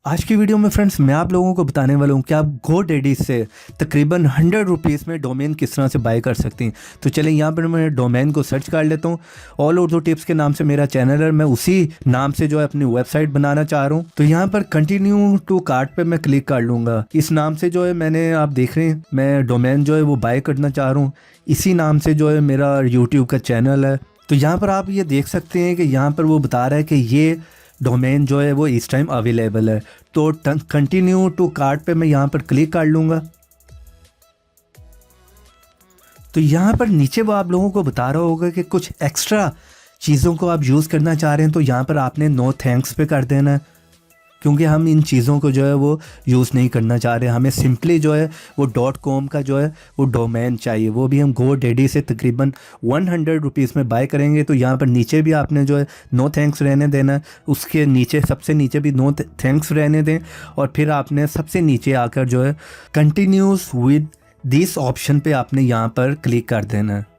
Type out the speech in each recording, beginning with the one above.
आज की वीडियो में फ्रेंड्स मैं आप लोगों को बताने वाला हूँ कि आप GoDaddy से तकरीबन 100 रुपीज़ में डोमेन किस तरह से बाय कर सकते हैं। तो चलें यहाँ पर मैं डोमेन को सर्च कर लेता हूँ। ऑल उर्दू टिप्स के नाम से मेरा चैनल है, मैं उसी नाम से जो है अपनी वेबसाइट बनाना चाह रहा हूँ। तो यहाँ पर कंटिन्यू टू कार्ट पे मैं क्लिक कर लूँगा। इस नाम से जो है मैंने आप देख रहे हैं मैं डोमेन जो है वो बाय करना चाह रहा हूँ। इसी नाम से जो है मेरा यूट्यूब का चैनल है। तो यहाँ पर आप ये देख सकते हैं कि यहाँ पर वो बता रहा है कि ये डोमेन जो है वो इस टाइम अवेलेबल है। तो कंटिन्यू टू कार्ट पे मैं यहाँ पर क्लिक कर लूँगा। तो यहाँ पर नीचे वो आप लोगों को बता रहा होगा कि कुछ एक्स्ट्रा चीज़ों को आप यूज़ करना चाह रहे हैं, तो यहाँ पर आपने नो थैंक्स पे कर देना है, क्योंकि हम इन चीज़ों को जो है वो यूज़ नहीं करना चाह रहे। हमें सिंपली जो है वो .com का जो है वो डोमेन चाहिए, वो भी हम GoDaddy से तकरीबन 100 रुपीज़ में बाय करेंगे। तो यहाँ पर नीचे भी आपने जो है नो थैंक्स रहने देना है, उसके नीचे सबसे नीचे भी नो थैंक्स रहने दें, और फिर आपने सबसे नीचे आकर जो है कंटिन्यूस विद दिस ऑप्शन पे आपने यहाँ पर क्लिक कर देना है।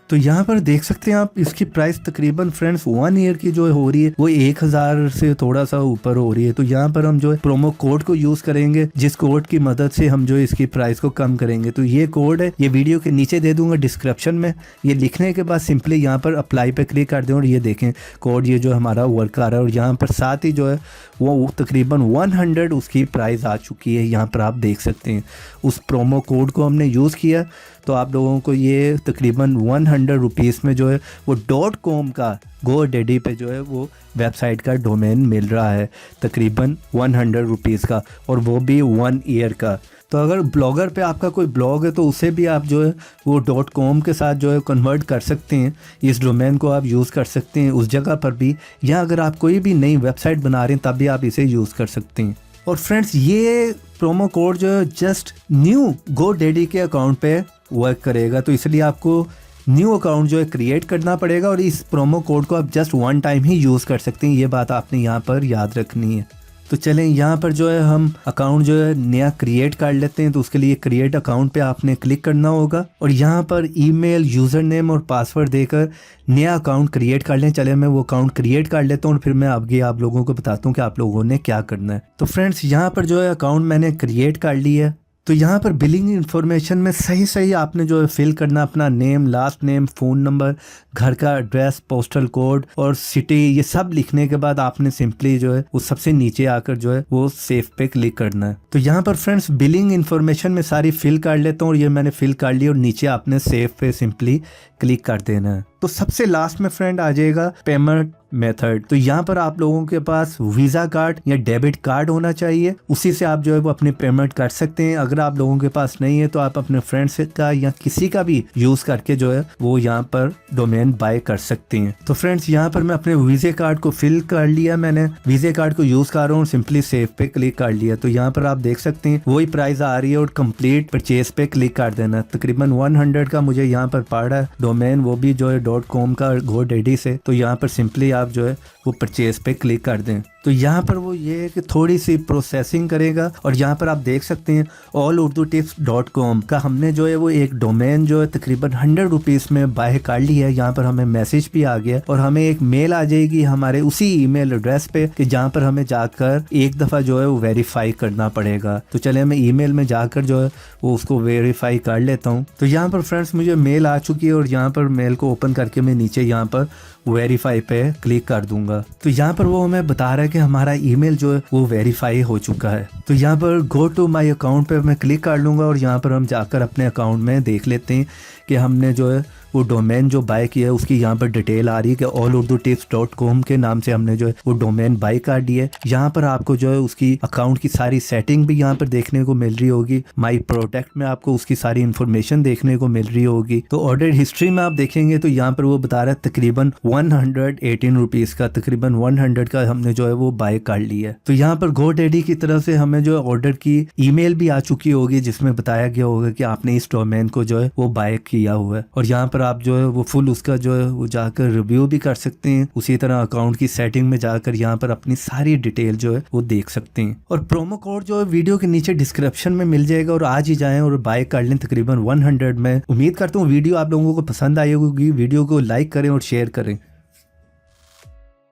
तो यहाँ पर देख सकते हैं आप इसकी प्राइस तकरीबन फ्रेंड्स 1 ईयर की जो हो रही है वो 1000 से थोड़ा सा ऊपर हो रही है। तो यहाँ पर हम जो है प्रोमो कोड को यूज़ करेंगे, जिस कोड की मदद से हम जो इसकी प्राइस को कम करेंगे। तो ये कोड है, ये वीडियो के नीचे दे दूंगा डिस्क्रिप्शन में। ये लिखने के बाद सिंपली यहाँ पर अप्लाई पे क्लिक कर दें और ये देखें कोड ये जो हमारा वर्क कर रहा है। और यहाँ पर साथ ही जो है वो तकरीबन 100 उसकी प्राइस आ चुकी है। यहाँ पर आप देख सकते हैं उस प्रोमो कोड को हमने यूज़ किया तो आप लोगों को ये तकरीबन 100 रुपीज़ में जो है वो .com का GoDaddy पे जो है वो वेबसाइट का डोमेन मिल रहा है तकरीबन 100 रुपीज़ का, और वो भी 1 ईयर का। तो अगर ब्लॉगर पे आपका कोई ब्लॉग है तो उसे भी आप जो है वो .com के साथ जो है कन्वर्ट कर सकते हैं। इस डोमेन को आप यूज़ कर सकते हैं उस जगह पर भी, या अगर आप कोई भी नई वेबसाइट बना रहे हैं तब भी आप इसे यूज़ कर सकते हैं। और फ्रेंड्स ये प्रोमो कोड जो है जस्ट न्यू GoDaddy के अकाउंट पे वर्क करेगा, तो इसलिए आपको न्यू अकाउंट जो है क्रिएट करना पड़ेगा और इस प्रोमो कोड को आप जस्ट 1 टाइम ही यूज़ कर सकते हैं। ये बात आपने यहाँ पर याद रखनी है। तो चलें यहाँ पर जो है हम अकाउंट जो है नया क्रिएट कर लेते हैं। तो उसके लिए क्रिएट अकाउंट पे आपने क्लिक करना होगा और यहाँ पर ईमेल, यूज़र नेम और पासवर्ड देकर नया अकाउंट क्रिएट कर लें। चले मैं वो अकाउंट क्रिएट कर लेता हूँ और फिर मैं आगे आप लोगों को बताता हूँ कि आप लोगों ने क्या करना है। तो फ्रेंड्स यहाँ पर जो है अकाउंट मैंने क्रिएट कर लिया है। तो यहाँ पर बिलिंग इन्फॉर्मेशन में सही आपने जो है फिल करना अपना name, last name, phone number, घर का एड्रेस, पोस्टल कोड और सिटी, ये सब लिखने के बाद आपने सिंपली जो है वो सबसे नीचे आकर जो है वो सेव पे क्लिक करना है। तो यहाँ पर फ्रेंड्स बिलिंग इन्फॉर्मेशन में सारी फिल कर लेता हूँ और ये मैंने फिल कर ली और नीचे आपने सेव पे सिंपली क्लिक कर देना है। तो सबसे लास्ट में फ्रेंड आ जाएगा पेमेंट मेथड। तो यहाँ पर आप लोगों के पास वीज़ा कार्ड या डेबिट कार्ड होना चाहिए, उसी से आप जो है वो अपनी पेमेंट कर सकते हैं। अगर आप लोगों के पास नहीं है तो आप अपने फ्रेंड्स का या किसी का भी यूज़ करके जो है वो यहाँ पर डोमेन बाय कर सकते हैं। तो फ्रेंड्स यहाँ पर मैं अपने वीज़ा कार्ड को फिल कर लिया, मैंने वीज़ा कार्ड को यूज़ कर रहा हूँ, सिंपली सेव पे क्लिक कर लिया। तो यहाँ पर आप देख सकते हैं वही प्राइस आ रही है और कंप्लीट परचेज पे क्लिक कर देना। तकरीबन 100 का मुझे यहाँ पर पड़ रहा है डोमेन, वो भी जो है .com का GoDaddy से। तो यहाँ पर सिंपली आप जो है वो परचेज पे क्लिक कर दें। तो यहाँ पर वो ये है कि थोड़ी सी प्रोसेसिंग करेगा और यहाँ पर आप देख सकते हैं allurdutips.com का हमने जो है वो एक डोमेन जो है तकरीबन 100 रुपीज़ में बाय कर लिया है। यहाँ पर हमें मैसेज भी आ गया और हमें एक मेल आ जाएगी हमारे उसी ईमेल एड्रेस पे कि जहाँ पर हमें जाकर एक दफ़ा जो है वो वेरीफाई करना पड़ेगा। तो चले मैं ईमेल में जाकर जो है वो उसको वेरीफाई कर लेता हूँ। तो यहाँ पर फ्रेंड्स मुझे मेल आ चुकी है और यहाँ पर मेल को ओपन करके मैं नीचे यहाँ पर वेरीफाई पे क्लिक कर दूंगा। तो यहाँ पर वो हमें बता रहा है कि हमारा ईमेल जो है वो वेरीफाई हो चुका है। तो यहाँ पर गो टू माय अकाउंट पे मैं क्लिक कर लूँगा और यहाँ पर हम जाकर अपने अकाउंट में देख लेते हैं कि हमने जो है वो डोमेन जो बाय किया है उसकी यहाँ पर डिटेल आ रही है कि allurdutips.com के नाम से हमने जो है वो डोमेन बाय कर दिया है। यहाँ पर आपको जो है उसकी अकाउंट की सारी सेटिंग भी यहाँ पर देखने को मिल रही होगी। माई प्रोडक्ट में आपको उसकी सारी इन्फॉर्मेशन देखने को मिल रही होगी। तो ऑर्डर हिस्ट्री में आप देखेंगे तो यहाँ पर वो बता रहा है तकरीबन 118 रुपीज़ का, तकरीबन 100 का हमने जो है वो बाय कर लिया है। तो यहाँ पर GoDaddy की तरफ से हमें जो है ऑर्डर की ईमेल भी आ चुकी होगी जिसमें बताया गया होगा कि आपने इस डोमेन को जो है वो बाय किया हुआ है। और यहाँ पर आप जो है वो फुल उसका जो है वो जाकर रिव्यू भी कर सकते हैं। उसी तरह अकाउंट की सेटिंग में जाकर यहाँ पर अपनी सारी डिटेल जो है वो देख सकते हैं। और प्रोमो कोड जो है वीडियो के नीचे डिस्क्रिप्शन में मिल जाएगा और आज ही जाएं और बाय कर लें तकरीबन 100 में। उम्मीद करता हूँ वीडियो आप लोगों को पसंद आई होगी। वीडियो को लाइक करें और शेयर करें।